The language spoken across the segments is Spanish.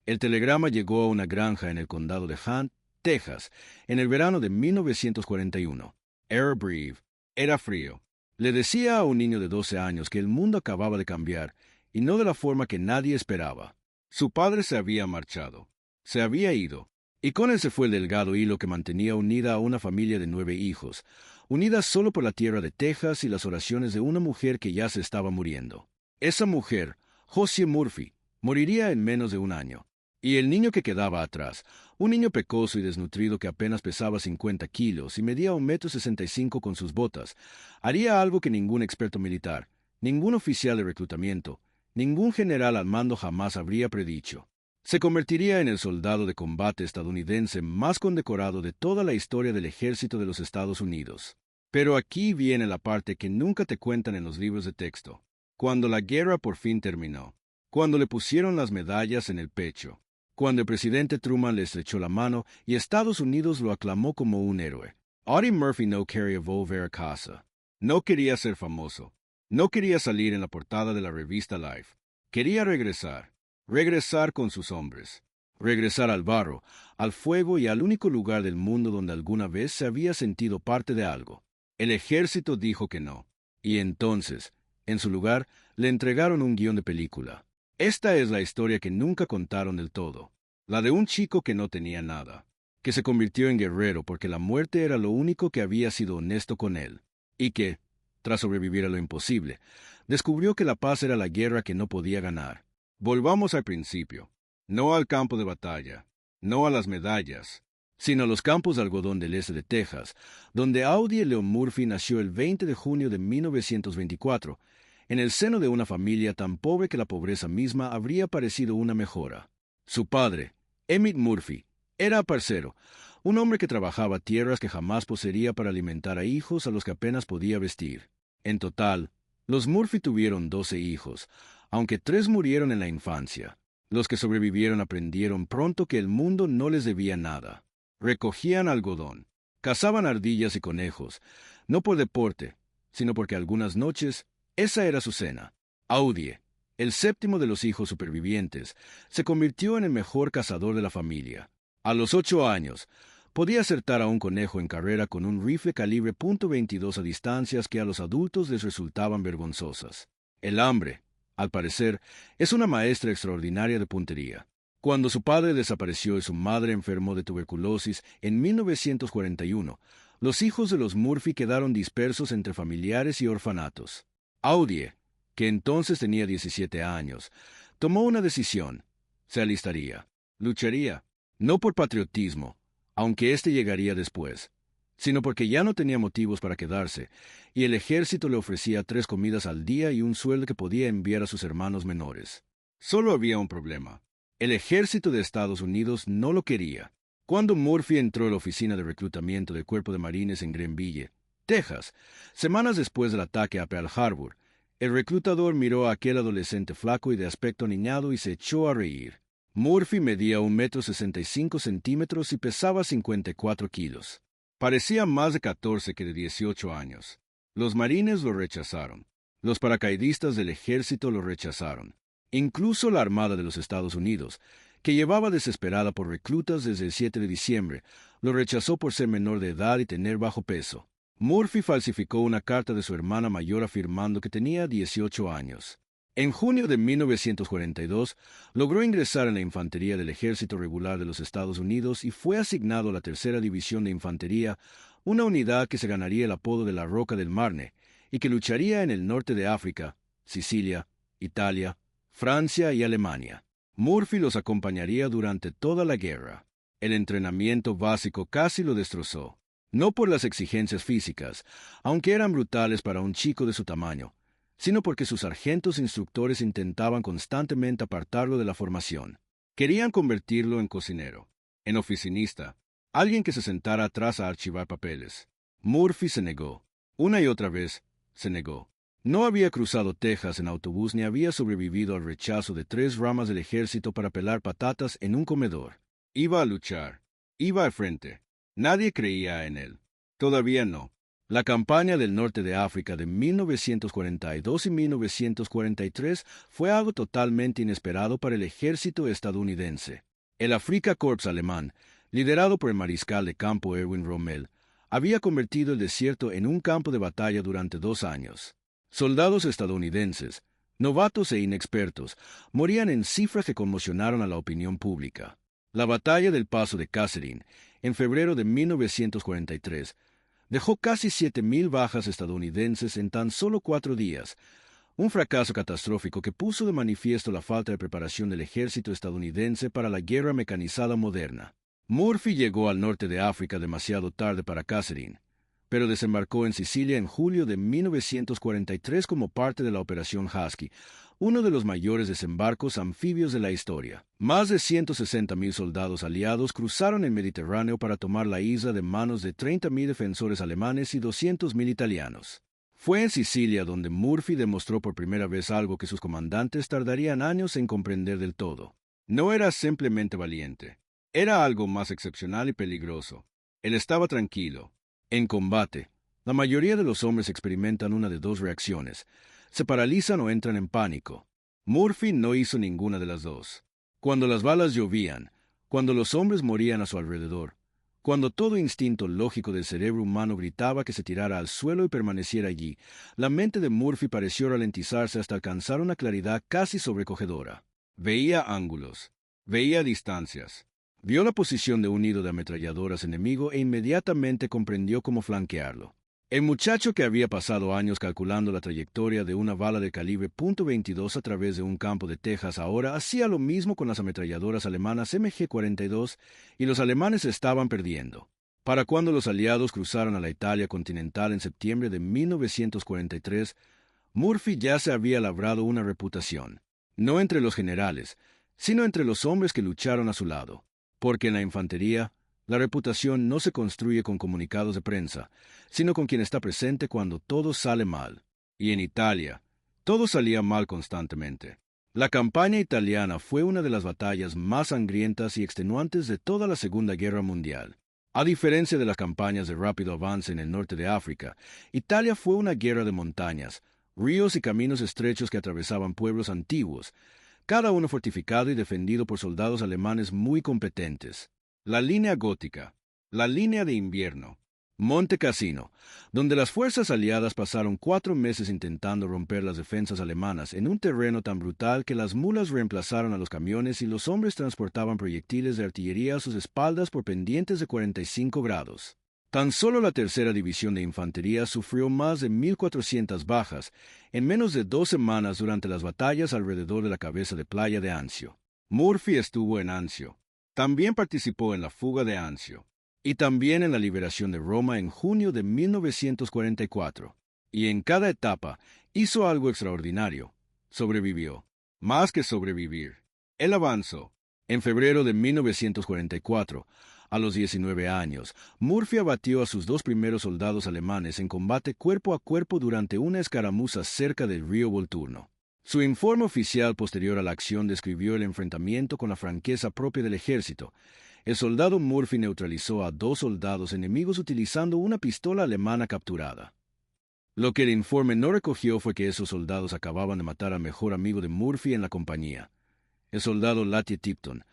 El telegrama llegó a una granja en el condado de Hunt, Texas, en el verano de 1941. Era breve, era frío. Le decía a un niño de 12 años que el mundo acababa de cambiar, y no de la forma que nadie esperaba. Su padre se había marchado, se había ido, y con él se fue el delgado hilo que mantenía unida a una familia de 9 hijos, unida solo por la tierra de Texas y las oraciones de una mujer que ya se estaba muriendo. Esa mujer, Josie Murphy, moriría en menos de un año. Y el niño que quedaba atrás, un niño pecoso y desnutrido que apenas pesaba 50 kilos y medía 1,65 m con sus botas, haría algo que ningún experto militar, ningún oficial de reclutamiento, ningún general al mando jamás habría predicho. Se convertiría en el soldado de combate estadounidense más condecorado de toda la historia del ejército de los Estados Unidos. Pero aquí viene la parte que nunca te cuentan en los libros de texto. Cuando la guerra por fin terminó, cuando le pusieron las medallas en el pecho, cuando el presidente Truman le estrechó la mano y Estados Unidos lo aclamó como un héroe, Audie Murphy no quería volver a casa. No quería ser famoso. No quería salir en la portada de la revista Life. Quería regresar. Regresar con sus hombres. Regresar al barro, al fuego y al único lugar del mundo donde alguna vez se había sentido parte de algo. El ejército dijo que no. Y entonces, en su lugar, le entregaron un guión de película. Esta es la historia que nunca contaron del todo, la de un chico que no tenía nada, que se convirtió en guerrero porque la muerte era lo único que había sido honesto con él, y que, tras sobrevivir a lo imposible, descubrió que la paz era la guerra que no podía ganar. Volvamos al principio, no al campo de batalla, no a las medallas, sino a los campos de algodón del este de Texas, donde Audie Leon Murphy nació el 20 de junio de 1924, en el seno de una familia tan pobre que la pobreza misma habría parecido una mejora. Su padre, Emmett Murphy, era parcero, un hombre que trabajaba tierras que jamás poseería para alimentar a hijos a los que apenas podía vestir. En total, los Murphy tuvieron 12 hijos, aunque 3 murieron en la infancia. Los que sobrevivieron aprendieron pronto que el mundo no les debía nada. Recogían algodón, cazaban ardillas y conejos, no por deporte, sino porque algunas noches esa era su cena. Audie, el séptimo de los hijos supervivientes, se convirtió en el mejor cazador de la familia. A los 8 años, podía acertar a un conejo en carrera con un rifle calibre .22 a distancias que a los adultos les resultaban vergonzosas. El hambre, al parecer, es una maestra extraordinaria de puntería. Cuando su padre desapareció y su madre enfermó de tuberculosis en 1941, los hijos de los Murphy quedaron dispersos entre familiares y orfanatos. Audie, que entonces tenía 17 años, tomó una decisión. Se alistaría. Lucharía, no por patriotismo, aunque éste llegaría después, sino porque ya no tenía motivos para quedarse, y el ejército le ofrecía 3 comidas al día y un sueldo que podía enviar a sus hermanos menores. Solo había un problema. El ejército de Estados Unidos no lo quería. Cuando Murphy entró a la oficina de reclutamiento del Cuerpo de Marines en Greenville, Texas, semanas después del ataque a Pearl Harbor, el reclutador miró a aquel adolescente flaco y de aspecto aniñado y se echó a reír. Murphy medía 1,65 m y pesaba 54 kilos. Parecía más de 14 que de 18 años. Los marines lo rechazaron. Los paracaidistas del ejército lo rechazaron. Incluso la Armada de los Estados Unidos, que llevaba desesperada por reclutas desde el 7 de diciembre, lo rechazó por ser menor de edad y tener bajo peso. Murphy falsificó una carta de su hermana mayor afirmando que tenía 18 años. En junio de 1942, logró ingresar en la infantería del Ejército Regular de los Estados Unidos y fue asignado a la Tercera División de Infantería, una unidad que se ganaría el apodo de la Roca del Marne y que lucharía en el norte de África, Sicilia, Italia, Francia y Alemania. Murphy los acompañaría durante toda la guerra. El entrenamiento básico casi lo destrozó. No por las exigencias físicas, aunque eran brutales para un chico de su tamaño, sino porque sus sargentos instructores intentaban constantemente apartarlo de la formación. Querían convertirlo en cocinero, en oficinista, alguien que se sentara atrás a archivar papeles. Murphy se negó. Una y otra vez, se negó. No había cruzado Texas en autobús ni había sobrevivido al rechazo de 3 ramas del ejército para pelar patatas en un comedor. Iba a luchar. Iba al frente. Nadie creía en él. Todavía no. La campaña del norte de África de 1942 y 1943 fue algo totalmente inesperado para el ejército estadounidense. El Afrika Korps alemán, liderado por el mariscal de campo Erwin Rommel, había convertido el desierto en un campo de batalla durante 2 años. Soldados estadounidenses, novatos e inexpertos, morían en cifras que conmocionaron a la opinión pública. La batalla del Paso de Kasserine, en febrero de 1943, dejó casi 7.000 bajas estadounidenses en tan solo 4 días, un fracaso catastrófico que puso de manifiesto la falta de preparación del ejército estadounidense para la guerra mecanizada moderna. Murphy llegó al norte de África demasiado tarde para Kasserine, pero desembarcó en Sicilia en julio de 1943 como parte de la Operación Husky, uno de los mayores desembarcos anfibios de la historia. Más de 160.000 soldados aliados cruzaron el Mediterráneo para tomar la isla de manos de 30.000 defensores alemanes y 200.000 italianos. Fue en Sicilia donde Murphy demostró por primera vez algo que sus comandantes tardarían años en comprender del todo. No era simplemente valiente. Era algo más excepcional y peligroso. Él estaba tranquilo. En combate, la mayoría de los hombres experimentan una de 2 reacciones: se paralizan o entran en pánico. Murphy no hizo ninguna de las 2. Cuando las balas llovían, cuando los hombres morían a su alrededor, cuando todo instinto lógico del cerebro humano gritaba que se tirara al suelo y permaneciera allí, la mente de Murphy pareció ralentizarse hasta alcanzar una claridad casi sobrecogedora. Veía ángulos, veía distancias. Vio la posición de un nido de ametralladoras enemigo e inmediatamente comprendió cómo flanquearlo. El muchacho que había pasado años calculando la trayectoria de una bala de calibre .22 a través de un campo de Texas ahora hacía lo mismo con las ametralladoras alemanas MG-42 y los alemanes estaban perdiendo. Para cuando los aliados cruzaron a la Italia continental en septiembre de 1943, Murphy ya se había labrado una reputación, no entre los generales, sino entre los hombres que lucharon a su lado. Porque en la infantería, la reputación no se construye con comunicados de prensa, sino con quien está presente cuando todo sale mal. Y en Italia, todo salía mal constantemente. La campaña italiana fue una de las batallas más sangrientas y extenuantes de toda la Segunda Guerra Mundial. A diferencia de las campañas de rápido avance en el norte de África, Italia fue una guerra de montañas, ríos y caminos estrechos que atravesaban pueblos antiguos, cada uno fortificado y defendido por soldados alemanes muy competentes. La línea gótica, la línea de invierno, Monte Cassino, donde las fuerzas aliadas pasaron 4 meses intentando romper las defensas alemanas en un terreno tan brutal que las mulas reemplazaron a los camiones y los hombres transportaban proyectiles de artillería a sus espaldas por pendientes de 45 grados. Tan solo la tercera división de infantería sufrió más de 1.400 bajas en menos de 2 semanas durante las batallas alrededor de la cabeza de playa de Anzio. Murphy estuvo en Anzio. También participó en la fuga de Anzio y también en la liberación de Roma en junio de 1944. Y en cada etapa hizo algo extraordinario. Sobrevivió. Más que sobrevivir. Él avanzó. En febrero de 1944, a los 19 años, Murphy abatió a sus 2 primeros soldados alemanes en combate cuerpo a cuerpo durante una escaramuza cerca del río Volturno. Su informe oficial posterior a la acción describió el enfrentamiento con la franqueza propia del ejército. El soldado Murphy neutralizó a 2 soldados enemigos utilizando una pistola alemana capturada. Lo que el informe no recogió fue que esos soldados acababan de matar al mejor amigo de Murphy en la compañía, el soldado Latie Tipton,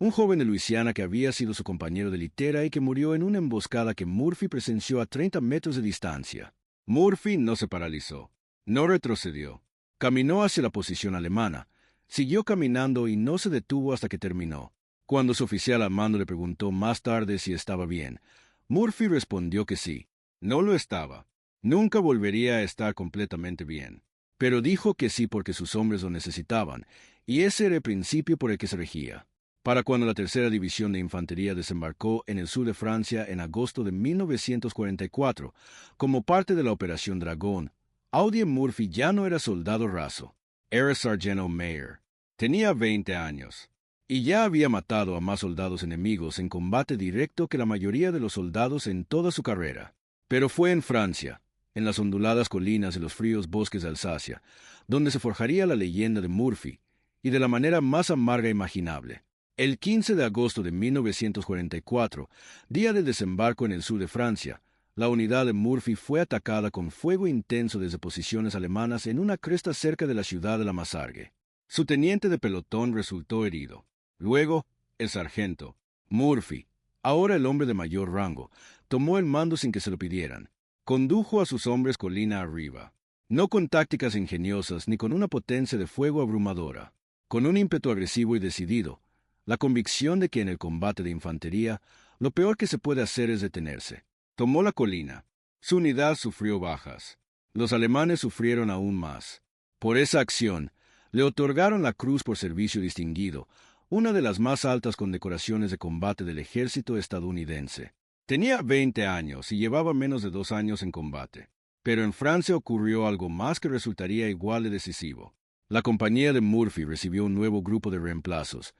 un joven de Luisiana que había sido su compañero de litera y que murió en una emboscada que Murphy presenció a 30 metros de distancia. Murphy no se paralizó, no retrocedió. Caminó hacia la posición alemana, siguió caminando y no se detuvo hasta que terminó. Cuando su oficial al mando le preguntó más tarde si estaba bien, Murphy respondió que sí. No lo estaba. Nunca volvería a estar completamente bien. Pero dijo que sí porque sus hombres lo necesitaban, y ese era el principio por el que se regía. Para cuando la tercera división de infantería desembarcó en el sur de Francia en agosto de 1944, como parte de la Operación Dragón, Audie Murphy ya no era soldado raso, era sargento mayor. Tenía 20 años, y ya había matado a más soldados enemigos en combate directo que la mayoría de los soldados en toda su carrera. Pero fue en Francia, en las onduladas colinas de los fríos bosques de Alsacia, donde se forjaría la leyenda de Murphy, y de la manera más amarga imaginable. El 15 de agosto de 1944, día del desembarco en el sur de Francia, La unidad de Murphy fue atacada con fuego intenso desde posiciones alemanas en una cresta cerca de la ciudad de La Masargue. Su teniente de pelotón resultó herido. Luego, el sargento, Murphy, ahora el hombre de mayor rango, tomó el mando sin que se lo pidieran. Condujo a sus hombres colina arriba, no con tácticas ingeniosas ni con una potencia de fuego abrumadora, con un ímpetu agresivo y decidido, la convicción de que en el combate de infantería lo peor que se puede hacer es detenerse. Tomó la colina. Su unidad sufrió bajas. Los alemanes sufrieron aún más. Por esa acción, le otorgaron la Cruz por Servicio Distinguido, una de las más altas condecoraciones de combate del ejército estadounidense. Tenía 20 años y llevaba menos de 2 años en combate. Pero en Francia ocurrió algo más que resultaría igual de decisivo. La compañía de Murphy recibió un nuevo grupo de reemplazos,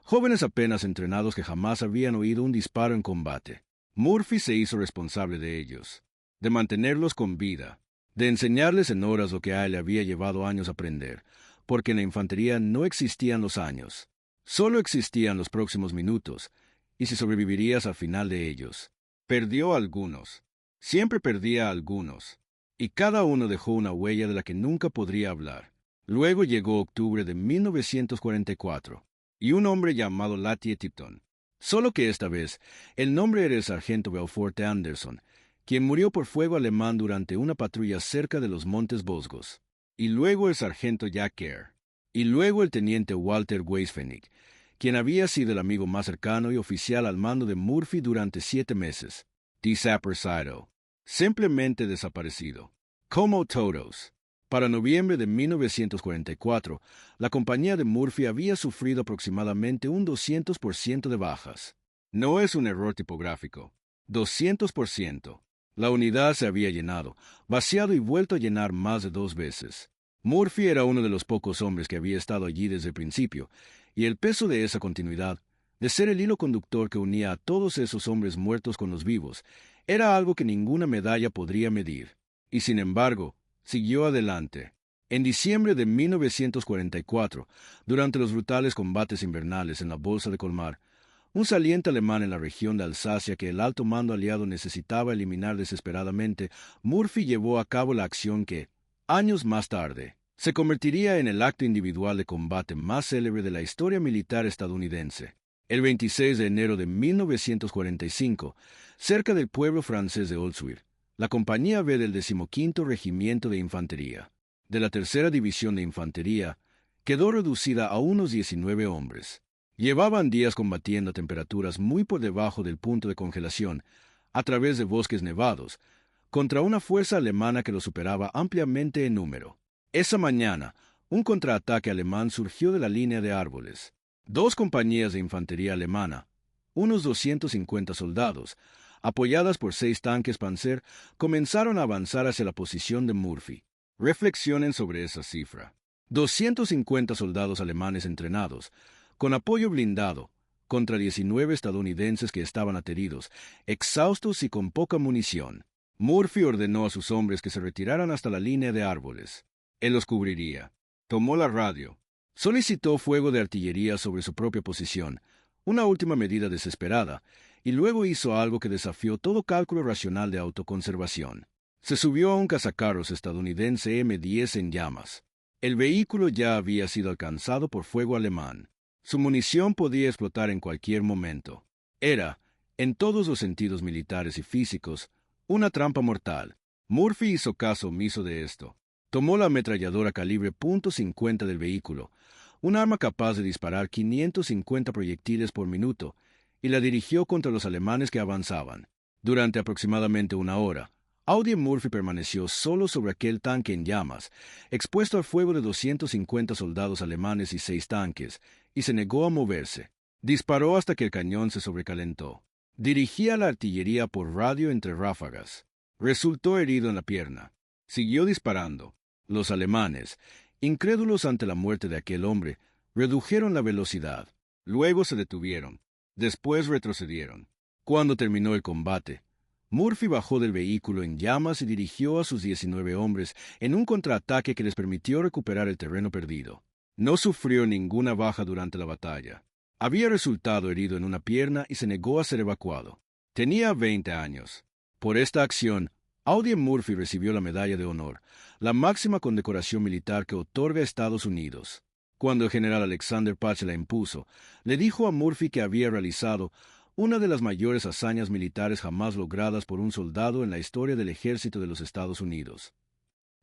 jóvenes apenas entrenados que jamás habían oído un disparo en combate. Murphy se hizo responsable de ellos, de mantenerlos con vida, de enseñarles en horas lo que a él le había llevado años aprender, porque en la infantería no existían los años, solo existían los próximos minutos, y si sobrevivirías al final de ellos. Perdió a algunos, siempre perdía a algunos, y cada uno dejó una huella de la que nunca podría hablar. Luego llegó octubre de 1944, y un hombre llamado Latier Tipton. Solo que esta vez, el nombre era el sargento Belforte Anderson, quien murió por fuego alemán durante una patrulla cerca de los Montes Vosgos. Y luego el sargento Jack Kerr. Y luego el teniente Walter Weisfennig, quien había sido el amigo más cercano y oficial al mando de Murphy durante 7 meses. Desaparecido. Simplemente desaparecido. Como todos. Para noviembre de 1944, la compañía de Murphy había sufrido aproximadamente un 200% de bajas. No es un error tipográfico. 200%. La unidad se había llenado, vaciado y vuelto a llenar más de 2 veces. Murphy era uno de los pocos hombres que había estado allí desde el principio, y el peso de esa continuidad, de ser el hilo conductor que unía a todos esos hombres muertos con los vivos, era algo que ninguna medalla podría medir. Y sin embargo, siguió adelante. En diciembre de 1944, durante los brutales combates invernales en la Bolsa de Colmar, un saliente alemán en la región de Alsacia que el alto mando aliado necesitaba eliminar desesperadamente, Murphy llevó a cabo la acción que, años más tarde, se convertiría en el acto individual de combate más célebre de la historia militar estadounidense. El 26 de enero de 1945, cerca del pueblo francés de Oldswir, la Compañía B del 15º Regimiento de Infantería, de la Tercera División de Infantería, quedó reducida a unos 19 hombres. Llevaban días combatiendo a temperaturas muy por debajo del punto de congelación, a través de bosques nevados, contra una fuerza alemana que los superaba ampliamente en número. Esa mañana, un contraataque alemán surgió de la línea de árboles. 2 compañías de infantería alemana, unos 250 soldados, apoyadas por 6 tanques Panzer, comenzaron a avanzar hacia la posición de Murphy. Reflexionen sobre esa cifra. 250 soldados alemanes entrenados, con apoyo blindado, contra 19 estadounidenses que estaban ateridos, exhaustos y con poca munición. Murphy ordenó a sus hombres que se retiraran hasta la línea de árboles. Él los cubriría. Tomó la radio. Solicitó fuego de artillería sobre su propia posición, una última medida desesperada, y luego hizo algo que desafió todo cálculo racional de autoconservación. Se subió a un cazacarros estadounidense M-10 en llamas. El vehículo ya había sido alcanzado por fuego alemán. Su munición podía explotar en cualquier momento. Era, en todos los sentidos militares y físicos, una trampa mortal. Murphy hizo caso omiso de esto. Tomó la ametralladora calibre .50 del vehículo, un arma capaz de disparar 550 proyectiles por minuto, y la dirigió contra los alemanes que avanzaban. Durante aproximadamente 1 hora, Audie Murphy permaneció solo sobre aquel tanque en llamas, expuesto al fuego de 250 soldados alemanes y 6 tanques, y se negó a moverse. Disparó hasta que el cañón se sobrecalentó. Dirigía la artillería por radio entre ráfagas. Resultó herido en la pierna. Siguió disparando. Los alemanes, incrédulos ante la muerte de aquel hombre, redujeron la velocidad. Luego se detuvieron. Después retrocedieron. Cuando terminó el combate, Murphy bajó del vehículo en llamas y dirigió a sus 19 hombres en un contraataque que les permitió recuperar el terreno perdido. No sufrió ninguna baja durante la batalla. Había resultado herido en una pierna y se negó a ser evacuado. Tenía 20 años. Por esta acción, Audie Murphy recibió la Medalla de Honor, la máxima condecoración militar que otorga Estados Unidos. Cuando el general Alexander Patch la impuso, le dijo a Murphy que había realizado una de las mayores hazañas militares jamás logradas por un soldado en la historia del ejército de los Estados Unidos.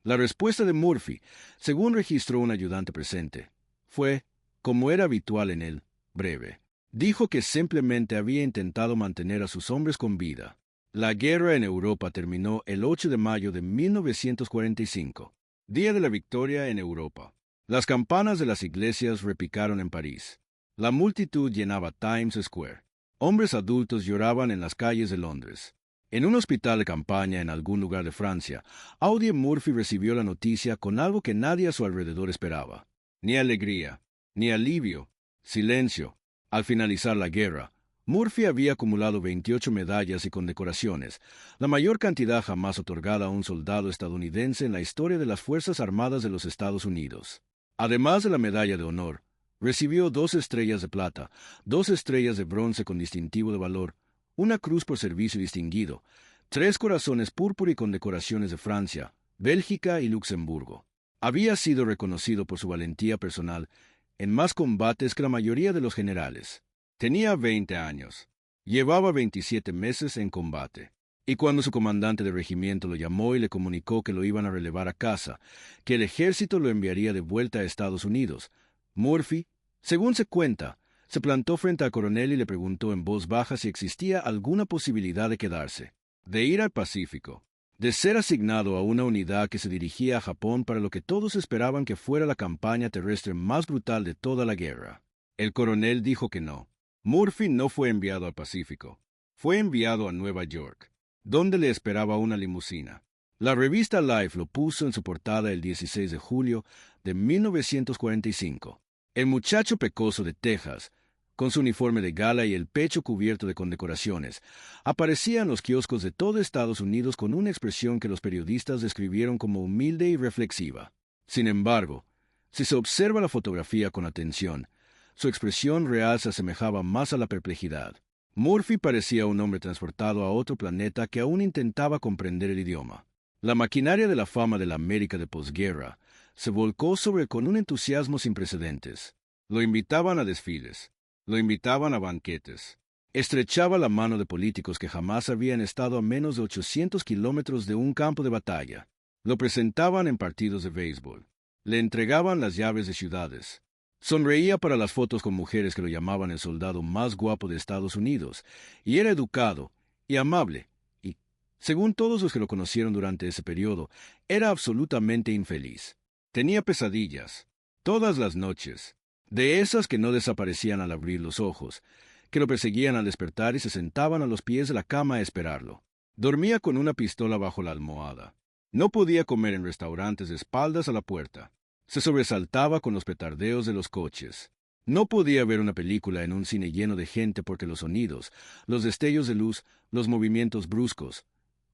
La respuesta de Murphy, según registró un ayudante presente, fue, como era habitual en él, breve. Dijo que simplemente había intentado mantener a sus hombres con vida. La guerra en Europa terminó el 8 de mayo de 1945, día de la victoria en Europa. Las campanas de las iglesias repicaron en París. La multitud llenaba Times Square. Hombres adultos lloraban en las calles de Londres. En un hospital de campaña en algún lugar de Francia, Audie Murphy recibió la noticia con algo que nadie a su alrededor esperaba. Ni alegría, ni alivio, silencio. Al finalizar la guerra, Murphy había acumulado 28 medallas y condecoraciones, la mayor cantidad jamás otorgada a un soldado estadounidense en la historia de las Fuerzas Armadas de los Estados Unidos. Además de la Medalla de Honor, recibió 2 estrellas de plata, 2 estrellas de bronce con distintivo de valor, una cruz por servicio distinguido, 3 corazones púrpura y condecoraciones de Francia, Bélgica y Luxemburgo. Había sido reconocido por su valentía personal en más combates que la mayoría de los generales. Tenía 20 años. Llevaba 27 meses en combate. Y cuando su comandante de regimiento lo llamó y le comunicó que lo iban a relevar a casa, que el ejército lo enviaría de vuelta a Estados Unidos, Murphy, según se cuenta, se plantó frente al coronel y le preguntó en voz baja si existía alguna posibilidad de quedarse, de ir al Pacífico, de ser asignado a una unidad que se dirigía a Japón para lo que todos esperaban que fuera la campaña terrestre más brutal de toda la guerra. El coronel dijo que no. Murphy no fue enviado al Pacífico. Fue enviado a Nueva York, donde le esperaba una limusina. La revista Life lo puso en su portada el 16 de julio de 1945. El muchacho pecoso de Texas, con su uniforme de gala y el pecho cubierto de condecoraciones, aparecía en los kioscos de todo Estados Unidos con una expresión que los periodistas describieron como humilde y reflexiva. Sin embargo, si se observa la fotografía con atención, su expresión real se asemejaba más a la perplejidad. Murphy parecía un hombre transportado a otro planeta que aún intentaba comprender el idioma. La maquinaria de la fama de la América de posguerra se volcó sobre él con un entusiasmo sin precedentes. Lo invitaban a desfiles. Lo invitaban a banquetes. Estrechaba la mano de políticos que jamás habían estado a menos de 800 kilómetros de un campo de batalla. Lo presentaban en partidos de béisbol. Le entregaban las llaves de ciudades. Sonreía para las fotos con mujeres que lo llamaban el soldado más guapo de Estados Unidos, y era educado y amable, y, según todos los que lo conocieron durante ese periodo, era absolutamente infeliz. Tenía pesadillas, todas las noches, de esas que no desaparecían al abrir los ojos, que lo perseguían al despertar y se sentaban a los pies de la cama a esperarlo. Dormía con una pistola bajo la almohada. No podía comer en restaurantes de espaldas a la puerta. Se sobresaltaba con los petardeos de los coches. No podía ver una película en un cine lleno de gente porque los sonidos, los destellos de luz, los movimientos bruscos,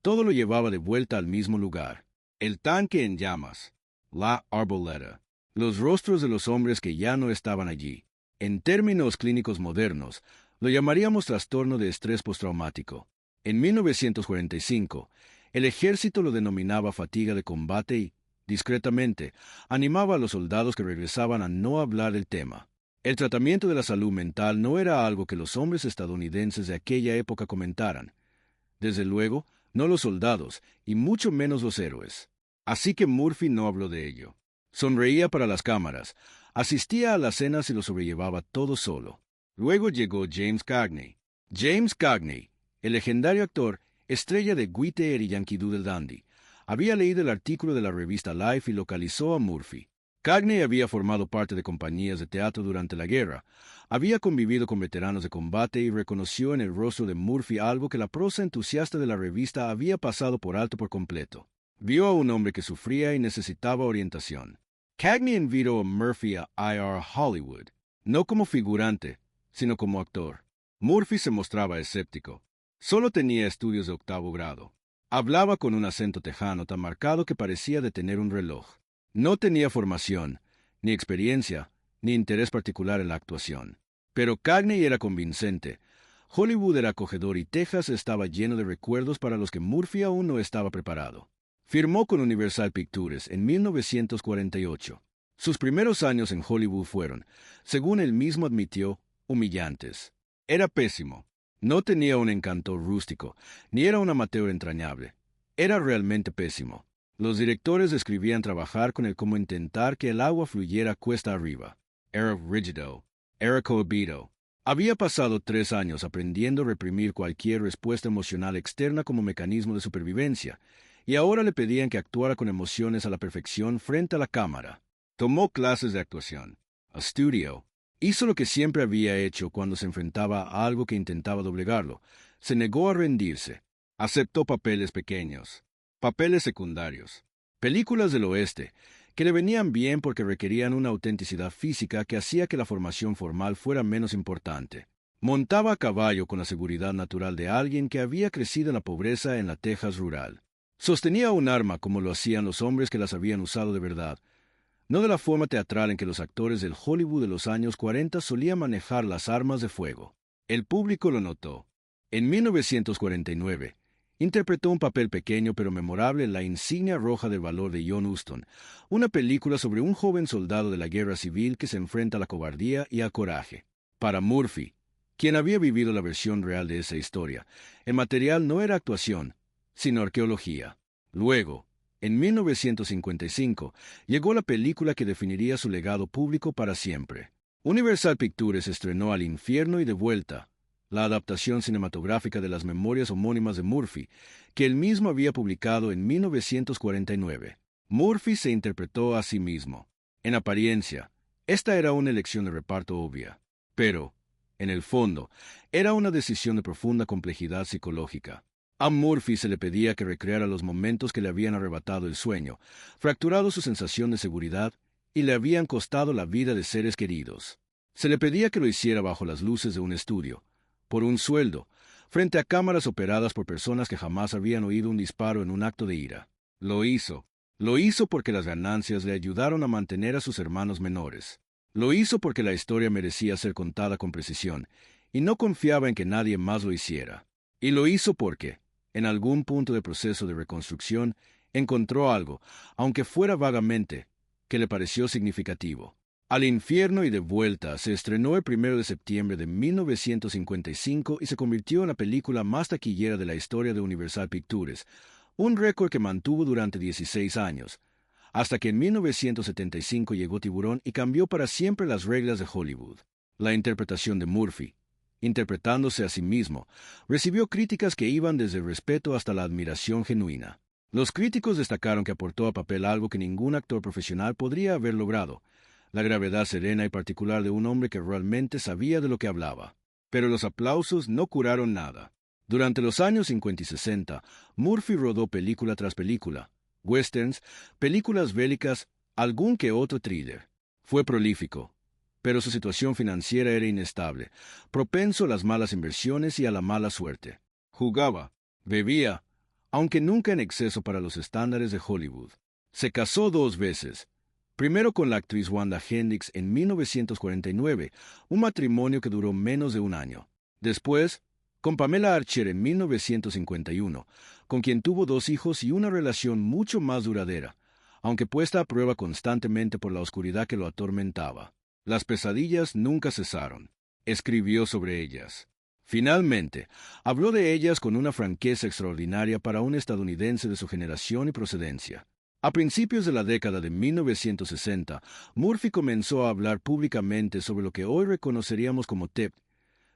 todo lo llevaba de vuelta al mismo lugar. El tanque en llamas, la arboleta, los rostros de los hombres que ya no estaban allí. En términos clínicos modernos, lo llamaríamos trastorno de estrés postraumático. En 1945, el ejército lo denominaba fatiga de combate y, discretamente, animaba a los soldados que regresaban a no hablar del tema. El tratamiento de la salud mental no era algo que los hombres estadounidenses de aquella época comentaran. Desde luego, no los soldados, y mucho menos los héroes. Así que Murphy no habló de ello. Sonreía para las cámaras, asistía a las cenas y lo sobrellevaba todo solo. Luego llegó James Cagney. James Cagney, el legendario actor, estrella de Guite y Yankee Doodle Dandy, había leído el artículo de la revista Life y localizó a Murphy. Cagney había formado parte de compañías de teatro durante la guerra, había convivido con veteranos de combate y reconoció en el rostro de Murphy algo que la prosa entusiasta de la revista había pasado por alto por completo. Vio a un hombre que sufría y necesitaba orientación. Cagney invitó a Murphy a IR Hollywood, no como figurante, sino como actor. Murphy se mostraba escéptico. Solo tenía estudios de 8º grado. Hablaba con un acento tejano tan marcado que parecía de tener un reloj. No tenía formación, ni experiencia, ni interés particular en la actuación. Pero Cagney era convincente, Hollywood era acogedor y Texas estaba lleno de recuerdos para los que Murphy aún no estaba preparado. Firmó con Universal Pictures en 1948. Sus primeros años en Hollywood fueron, según él mismo admitió, humillantes. Era pésimo. No tenía un encanto rústico, ni era un amateur entrañable. Era realmente pésimo. Los directores describían trabajar con él como intentar que el agua fluyera cuesta arriba. Era rígido. Era cohibido. Había pasado 3 años aprendiendo a reprimir cualquier respuesta emocional externa como mecanismo de supervivencia, y ahora le pedían que actuara con emociones a la perfección frente a la cámara. Tomó clases de actuación. Estudió. Hizo lo que siempre había hecho cuando se enfrentaba a algo que intentaba doblegarlo. Se negó a rendirse. Aceptó papeles pequeños. Papeles secundarios. Películas del oeste, que le venían bien porque requerían una autenticidad física que hacía que la formación formal fuera menos importante. Montaba a caballo con la seguridad natural de alguien que había crecido en la pobreza en la Texas rural. Sostenía un arma como lo hacían los hombres que las habían usado de verdad, no de la forma teatral en que los actores del Hollywood de los años 40 solían manejar las armas de fuego. El público lo notó. En 1949, interpretó un papel pequeño pero memorable en La insignia roja del valor de John Huston, una película sobre un joven soldado de la guerra civil que se enfrenta a la cobardía y al coraje. Para Murphy, quien había vivido la versión real de esa historia, el material no era actuación, sino arqueología. Luego, en 1955, llegó la película que definiría su legado público para siempre. Universal Pictures estrenó Al infierno y de vuelta, la adaptación cinematográfica de las memorias homónimas de Murphy, que él mismo había publicado en 1949. Murphy se interpretó a sí mismo. En apariencia, esta era una elección de reparto obvia, pero, en el fondo, era una decisión de profunda complejidad psicológica. A Murphy se le pedía que recreara los momentos que le habían arrebatado el sueño, fracturado su sensación de seguridad y le habían costado la vida de seres queridos. Se le pedía que lo hiciera bajo las luces de un estudio, por un sueldo, frente a cámaras operadas por personas que jamás habían oído un disparo en un acto de ira. Lo hizo. Lo hizo porque las ganancias le ayudaron a mantener a sus hermanos menores. Lo hizo porque la historia merecía ser contada con precisión, y no confiaba en que nadie más lo hiciera. Y lo hizo porque, en algún punto del proceso de reconstrucción, encontró algo, aunque fuera vagamente, que le pareció significativo. Al infierno y de vuelta se estrenó el 1 de septiembre de 1955 y se convirtió en la película más taquillera de la historia de Universal Pictures, un récord que mantuvo durante 16 años, hasta que en 1975 llegó Tiburón y cambió para siempre las reglas de Hollywood. La interpretación de Murphy, interpretándose a sí mismo, recibió críticas que iban desde el respeto hasta la admiración genuina. Los críticos destacaron que aportó al papel algo que ningún actor profesional podría haber logrado, la gravedad serena y particular de un hombre que realmente sabía de lo que hablaba. Pero los aplausos no curaron nada. Durante los años 50 y 60, Murphy rodó película tras película, westerns, películas bélicas, algún que otro thriller. Fue prolífico, pero su situación financiera era inestable, propenso a las malas inversiones y a la mala suerte. Jugaba, bebía, aunque nunca en exceso para los estándares de Hollywood. Se casó 2 veces. Primero con la actriz Wanda Hendricks en 1949, un matrimonio que duró menos de un año. Después, con Pamela Archer en 1951, con quien tuvo 2 hijos y una relación mucho más duradera, aunque puesta a prueba constantemente por la oscuridad que lo atormentaba. Las pesadillas nunca cesaron. Escribió sobre ellas. Finalmente, habló de ellas con una franqueza extraordinaria para un estadounidense de su generación y procedencia. A principios de la década de 1960, Murphy comenzó a hablar públicamente sobre lo que hoy reconoceríamos como TEP,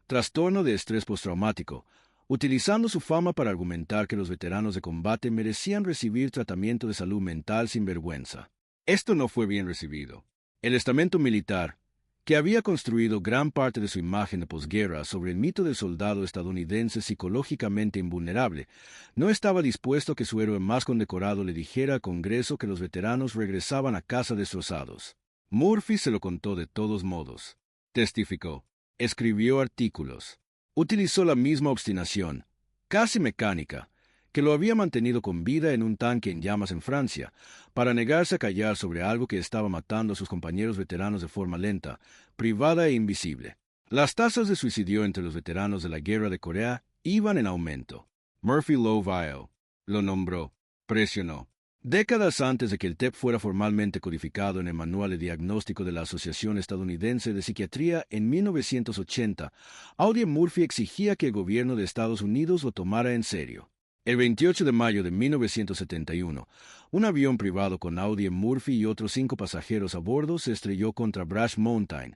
trastorno de estrés postraumático, utilizando su fama para argumentar que los veteranos de combate merecían recibir tratamiento de salud mental sin vergüenza. Esto no fue bien recibido. El estamento militar, que había construido gran parte de su imagen de posguerra sobre el mito del soldado estadounidense psicológicamente invulnerable, no estaba dispuesto a que su héroe más condecorado le dijera al Congreso que los veteranos regresaban a casa destrozados. Murphy se lo contó de todos modos. Testificó. Escribió artículos. Utilizó la misma obstinación, casi mecánica, que lo había mantenido con vida en un tanque en llamas en Francia, para negarse a callar sobre algo que estaba matando a sus compañeros veteranos de forma lenta, privada e invisible. Las tasas de suicidio entre los veteranos de la Guerra de Corea iban en aumento. Murphy Lowe lo nombró, presionó. Décadas antes de que el TEP fuera formalmente codificado en el Manual de Diagnóstico de la Asociación Estadounidense de Psiquiatría en 1980, Audie Murphy exigía que el gobierno de Estados Unidos lo tomara en serio. El 28 de mayo de 1971, un avión privado con Audie Murphy y otros 5 pasajeros a bordo se estrelló contra Brash Mountain,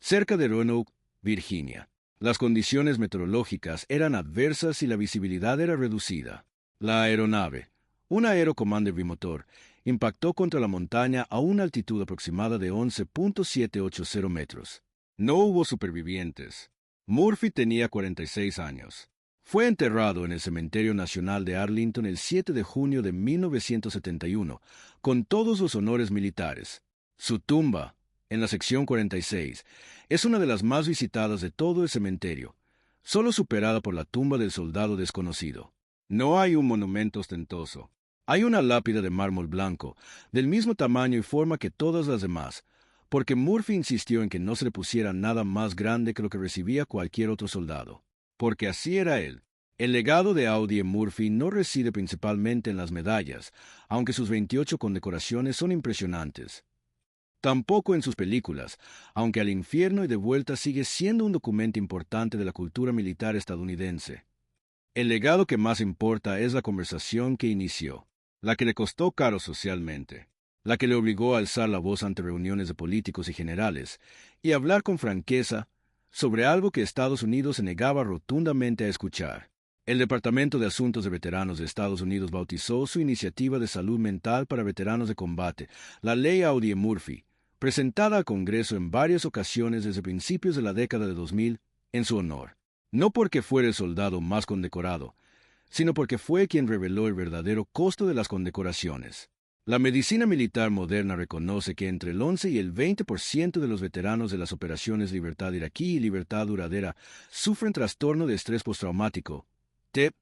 cerca de Roanoke, Virginia. Las condiciones meteorológicas eran adversas y la visibilidad era reducida. La aeronave, un aerocommander bimotor, impactó contra la montaña a una altitud aproximada de 11.780 metros. No hubo supervivientes. Murphy tenía 46 años. Fue enterrado en el Cementerio Nacional de Arlington el 7 de junio de 1971, con todos los honores militares. Su tumba, en la sección 46, es una de las más visitadas de todo el cementerio, solo superada por la tumba del soldado desconocido. No hay un monumento ostentoso. Hay una lápida de mármol blanco, del mismo tamaño y forma que todas las demás, porque Murphy insistió en que no se le pusiera nada más grande que lo que recibía cualquier otro soldado. Porque así era él. El legado de Audie Murphy no reside principalmente en las medallas, aunque sus 28 condecoraciones son impresionantes. Tampoco en sus películas, aunque Al infierno y de vuelta sigue siendo un documento importante de la cultura militar estadounidense. El legado que más importa es la conversación que inició, la que le costó caro socialmente, la que le obligó a alzar la voz ante reuniones de políticos y generales, y hablar con franqueza sobre algo que Estados Unidos se negaba rotundamente a escuchar. El Departamento de Asuntos de Veteranos de Estados Unidos bautizó su iniciativa de salud mental para veteranos de combate, la Ley Audie Murphy, presentada al Congreso en varias ocasiones desde principios de la década de 2000, en su honor. No porque fuera el soldado más condecorado, sino porque fue quien reveló el verdadero costo de las condecoraciones. La medicina militar moderna reconoce que entre el 11 y el 20% de los veteranos de las operaciones Libertad Iraquí y Libertad Duradera sufren trastorno de estrés postraumático, TEP,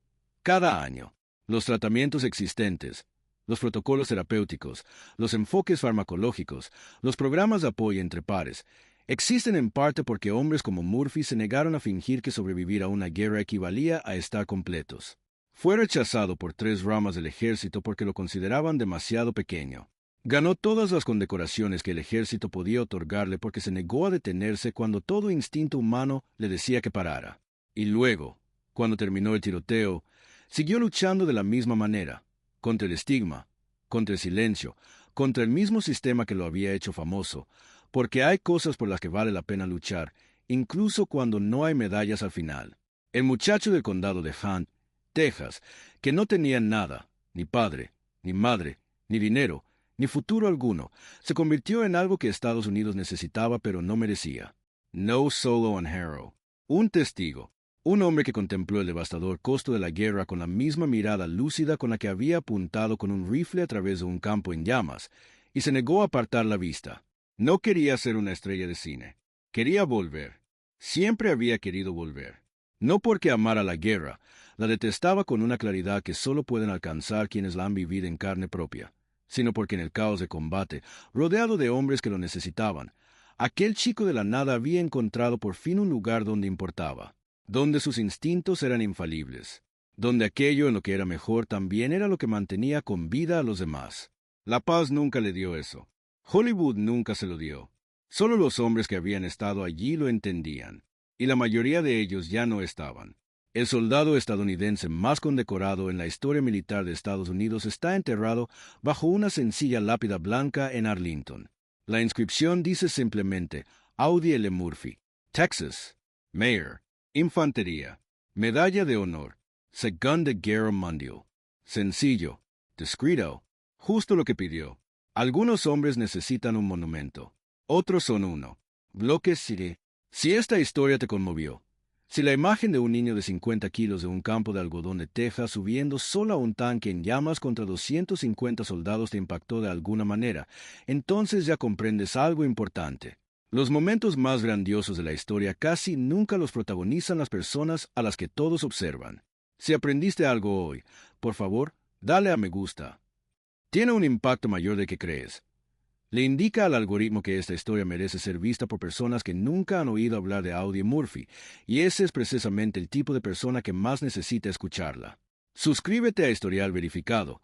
cada año. Los tratamientos existentes, los protocolos terapéuticos, los enfoques farmacológicos, los programas de apoyo entre pares, existen en parte porque hombres como Murphy se negaron a fingir que sobrevivir a una guerra equivalía a estar completos. Fue rechazado por 3 ramas del ejército porque lo consideraban demasiado pequeño. Ganó todas las condecoraciones que el ejército podía otorgarle porque se negó a detenerse cuando todo instinto humano le decía que parara. Y luego, cuando terminó el tiroteo, siguió luchando de la misma manera, contra el estigma, contra el silencio, contra el mismo sistema que lo había hecho famoso, porque hay cosas por las que vale la pena luchar, incluso cuando no hay medallas al final. El muchacho del condado de Hunt, Texas, que no tenía nada, ni padre, ni madre, ni dinero, ni futuro alguno, se convirtió en algo que Estados Unidos necesitaba pero no merecía. No Solo on Harrow. Un testigo. Un hombre que contempló el devastador costo de la guerra con la misma mirada lúcida con la que había apuntado con un rifle a través de un campo en llamas, y se negó a apartar la vista. No quería ser una estrella de cine. Quería volver. Siempre había querido volver. No porque amara la guerra, la detestaba con una claridad que solo pueden alcanzar quienes la han vivido en carne propia, sino porque en el caos de combate, rodeado de hombres que lo necesitaban, aquel chico de la nada había encontrado por fin un lugar donde importaba, donde sus instintos eran infalibles, donde aquello en lo que era mejor también era lo que mantenía con vida a los demás. La paz nunca le dio eso. Hollywood nunca se lo dio. Solo los hombres que habían estado allí lo entendían, y la mayoría de ellos ya no estaban. El soldado estadounidense más condecorado en la historia militar de Estados Unidos está enterrado bajo una sencilla lápida blanca en Arlington. La inscripción dice simplemente Audie L. Murphy, Texas, Mayor, Infantería, Medalla de Honor, Segunda Guerra Mundial. Sencillo, discreto, justo lo que pidió. Algunos hombres necesitan un monumento, otros son uno. Bloque City. Si esta historia te conmovió, si la imagen de un niño de 50 kilos de un campo de algodón de Texas subiendo solo a un tanque en llamas contra 250 soldados te impactó de alguna manera, entonces ya comprendes algo importante. Los momentos más grandiosos de la historia casi nunca los protagonizan las personas a las que todos observan. Si aprendiste algo hoy, por favor, dale a me gusta. Tiene un impacto mayor del que crees. Le indica al algoritmo que esta historia merece ser vista por personas que nunca han oído hablar de Audie Murphy, y ese es precisamente el tipo de persona que más necesita escucharla. Suscríbete a Historial Verificado,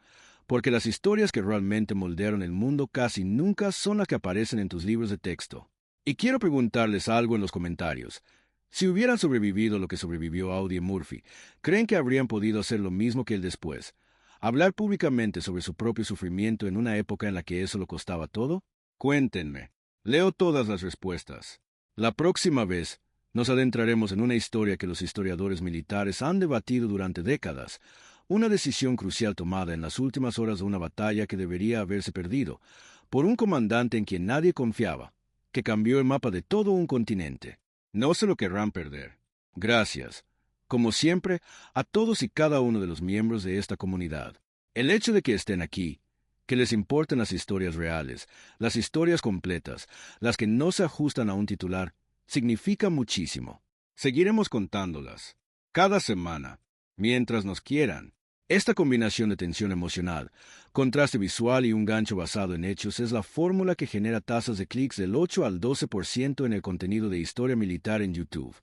porque las historias que realmente moldearon el mundo casi nunca son las que aparecen en tus libros de texto. Y quiero preguntarles algo en los comentarios. Si hubieran sobrevivido lo que sobrevivió Audie Murphy, ¿creen que habrían podido hacer lo mismo que él después? ¿Hablar públicamente sobre su propio sufrimiento en una época en la que eso lo costaba todo? Cuéntenme. Leo todas las respuestas. La próxima vez nos adentraremos en una historia que los historiadores militares han debatido durante décadas, una decisión crucial tomada en las últimas horas de una batalla que debería haberse perdido, por un comandante en quien nadie confiaba, que cambió el mapa de todo un continente. No se lo querrán perder. Gracias, como siempre, a todos y cada uno de los miembros de esta comunidad. El hecho de que estén aquí, que les importen las historias reales, las historias completas, las que no se ajustan a un titular, significa muchísimo. Seguiremos contándolas, cada semana, mientras nos quieran. Esta combinación de tensión emocional, contraste visual y un gancho basado en hechos es la fórmula que genera tasas de clics del 8 al 12% en el contenido de historia militar en YouTube.